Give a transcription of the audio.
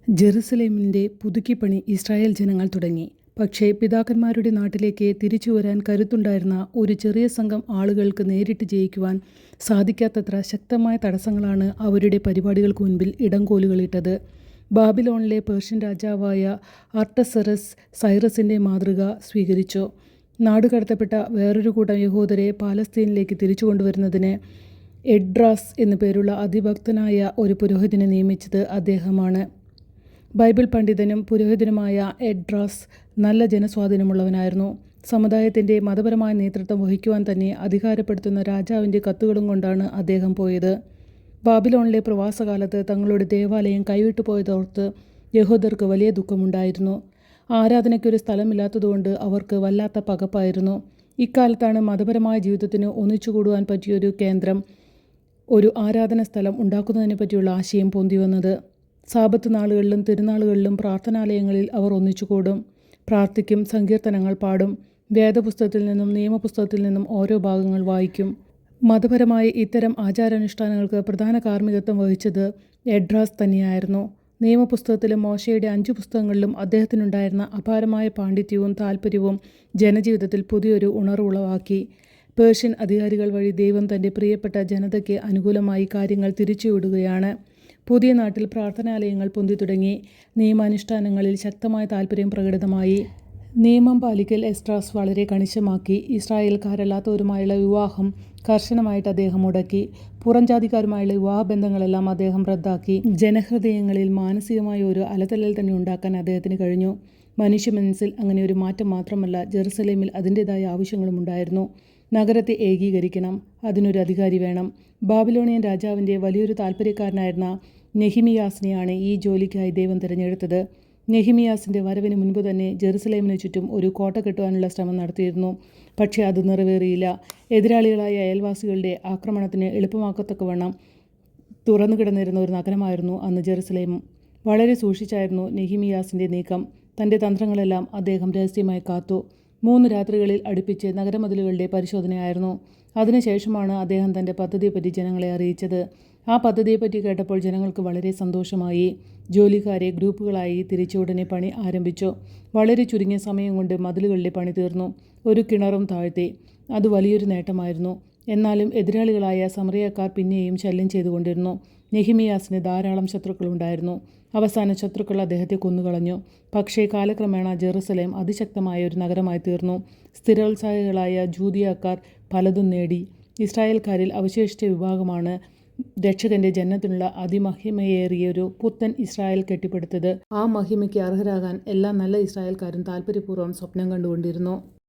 ജെറുസലേമിൻ്റെ പുതുക്കിപ്പണി Israel ജനങ്ങൾ തുടങ്ങി. പക്ഷേ പിതാക്കന്മാരുടെ നാട്ടിലേക്ക് തിരിച്ചുവരാൻ കരുത്തുണ്ടായിരുന്ന ഒരു ചെറിയ സംഘം ആളുകൾക്ക് നേരിട്ട് ജയിക്കുവാൻ സാധിക്കാത്തത്ര ശക്തമായ തടസ്സങ്ങളാണ് അവരുടെ പരിപാടികൾക്ക് മുൻപിൽ ഇടംകോലുകളിട്ടത്. ബാബിലോണിലെ പേർഷ്യൻ രാജാവായ അർട്ടസറസ് സൈറസിൻ്റെ മാതൃക സ്വീകരിച്ചു. നാടുകടത്തപ്പെട്ട വേറൊരു കൂട്ടം യഹൂദരെ പാലസ്തീനിലേക്ക് തിരിച്ചു കൊണ്ടുവരുന്നതിന് എഡ്രാസ് എന്നു പേരുള്ള അതിഭക്തനായ ഒരു പുരോഹിതനെ നിയമിച്ചത് അദ്ദേഹമാണ്. ബൈബിൾ പണ്ഡിതനും പുരോഹിതനുമായ എഡ്രാസ് നല്ല ജനസ്വാധീനമുള്ളവനായിരുന്നു. സമുദായത്തിൻ്റെ മതപരമായ നേതൃത്വം വഹിക്കുവാൻ തന്നെ അധികാരപ്പെടുത്തുന്ന രാജാവിൻ്റെ കത്തുകളും കൊണ്ടാണ് അദ്ദേഹം പോയത്. ബാബിലോണിലെ പ്രവാസകാലത്ത് തങ്ങളുടെ ദേവാലയം കൈവിട്ടു പോയതോർത്ത് യഹൂദർക്ക് വലിയ ദുഃഖമുണ്ടായിരുന്നു. ആരാധനയ്ക്കൊരു സ്ഥലമില്ലാത്തതുകൊണ്ട് അവർക്ക് വല്ലാത്ത പകപ്പായിരുന്നു. ഇക്കാലത്താണ് മതപരമായ ജീവിതത്തിന് ഒന്നിച്ചുകൂടുവാൻ പറ്റിയൊരു കേന്ദ്രം, ഒരു ആരാധന സ്ഥലം ഉണ്ടാക്കുന്നതിനെ പറ്റിയുള്ള ആശയം പൊന്തിവന്നത്. സാബത്ത് നാളുകളിലും തിരുനാളുകളിലും പ്രാർത്ഥനാലയങ്ങളിൽ അവർ ഒന്നിച്ചുകൂടും, പ്രാർത്ഥിക്കും, സങ്കീർത്തനങ്ങൾ പാടും, വേദപുസ്തകത്തിൽ നിന്നും നിയമപുസ്തകത്തിൽ നിന്നും ഓരോ ഭാഗങ്ങൾ വായിക്കും. മതപരമായ ഇത്തരം ആചാരാനുഷ്ഠാനങ്ങൾക്ക് പ്രധാന കാർമ്മികത്വം വഹിച്ചത് എഡ്രാസ് തന്നെയായിരുന്നു. നിയമപുസ്തകത്തിലും മോശയുടെ 5 പുസ്തകങ്ങളിലും അദ്ദേഹത്തിനുണ്ടായിരുന്ന അപാരമായ പാണ്ഡിത്യവും താൽപ്പര്യവും ജനജീവിതത്തിൽ പുതിയൊരു ഉണർവുളവാക്കി. പേർഷ്യൻ അധികാരികൾ വഴി ദൈവം തൻ്റെ പ്രിയപ്പെട്ട ജനതയ്ക്ക് അനുകൂലമായി കാര്യങ്ങൾ തിരിച്ചുവിടുകയാണ്. പുതിയ നാട്ടിൽ പ്രാർത്ഥനാലയങ്ങൾ പൊന്തി തുടങ്ങി. നിയമാനുഷ്ഠാനങ്ങളിൽ ശക്തമായ താൽപ്പര്യം പ്രകടിതമായി. നിയമം പാലിക്കൽ എസ്ട്രാസ് വളരെ കണിശമാക്കി. ഇസ്രായേൽക്കാരല്ലാത്തവരുമായുള്ള വിവാഹം കർശനമായിട്ട് അദ്ദേഹം മുടക്കി. പുറംജാതിക്കാരുമായുള്ള വിവാഹബന്ധങ്ങളെല്ലാം അദ്ദേഹം റദ്ദാക്കി. ജനഹൃദയങ്ങളിൽ മാനസികമായ ഒരു അലതല്ലൽ തന്നെ ഉണ്ടാക്കാൻ അദ്ദേഹത്തിന് കഴിഞ്ഞു. മനുഷ്യ മനസ്സിൽ അങ്ങനെ ഒരു മാറ്റം മാത്രമല്ല, ജെറുസലേമിൽ അതിൻ്റെതായ ആവശ്യങ്ങളും ഉണ്ടായിരുന്നു. നഗരത്തെ ഏകീകരിക്കണം, അതിനൊരു അധികാരി വേണം. ബാബിലോണിയൻ രാജാവിൻ്റെ വലിയൊരു താൽപ്പര്യക്കാരനായിരുന്ന നെഹിമിയാസിനെയാണ് ഈ ജോലിക്കായി ദൈവം തിരഞ്ഞെടുത്തത്. നെഹിമിയാസിൻ്റെ വരവിന് മുൻപ് തന്നെ ജെറുസലേമിന് ചുറ്റും ഒരു കോട്ട കെട്ടുവാനുള്ള ശ്രമം നടത്തിയിരുന്നു. പക്ഷേ അത് നിറവേറിയില്ല. എതിരാളികളായ അയൽവാസികളുടെ ആക്രമണത്തിന് എളുപ്പമാക്കത്തക്കവണ്ണം തുറന്നു കിടന്നിരുന്ന ഒരു നഗരമായിരുന്നു അന്ന് ജെറുസലേം. വളരെ സൂക്ഷിച്ചായിരുന്നു നെഹിമിയാസിൻ്റെ നീക്കം. തൻ്റെ തന്ത്രങ്ങളെല്ലാം അദ്ദേഹം രഹസ്യമായി കാത്തു. 3 രാത്രികളിൽ അടുപ്പിച്ച് നഗരമതിലുകളുടെ പരിശോധനയായിരുന്നു. അതിനുശേഷമാണ് അദ്ദേഹം തൻ്റെ പദ്ധതിയെപ്പറ്റി ജനങ്ങളെ അറിയിച്ചത്. ആ പദ്ധതിയെപ്പറ്റി കേട്ടപ്പോൾ ജനങ്ങൾക്ക് വളരെ സന്തോഷമായി. ജോലിക്കാരെ ഗ്രൂപ്പുകളായി തിരിച്ച് ഉടനെ പണി ആരംഭിച്ചു. വളരെ ചുരുങ്ങിയ സമയം കൊണ്ട് മതിലുകളുടെ പണി തീർന്നു. ഒരു കിണറും താഴ്ത്തി. അത് വലിയൊരു നേട്ടമായിരുന്നു. എന്നാലും എതിരാളികളായ സമറിയക്കാർ പിന്നെയും ശല്യം ചെയ്തുകൊണ്ടിരുന്നു. നെഹിമിയാസിന് ധാരാളം ശത്രുക്കളുണ്ടായിരുന്നു. അവസാന ശത്രുക്കൾ അദ്ദേഹത്തെ കൊന്നുകളഞ്ഞു. പക്ഷേ കാലക്രമേണ ജെറുസലേം അതിശക്തമായ ഒരു നഗരമായി തീർന്നു. സ്ഥിരോത്സാഹികളായ ജൂദിയക്കാർ പലതും നേടി. ഇസ്രായേൽക്കാരിൽ അവശേഷിച്ച വിഭാഗമാണ് രക്ഷകന്റെ ജനനത്തിനുള്ള അതിമഹിമയേറിയൊരു പുത്തൻ ഇസ്രായേൽ കെട്ടിപ്പടുത്തത്. ആ മഹിമയ്ക്ക് അർഹരാകാൻ എല്ലാ നല്ല ഇസ്രായേൽക്കാരും താൽപ്പര്യപൂർവ്വം സ്വപ്നം കണ്ടുകൊണ്ടിരുന്നു.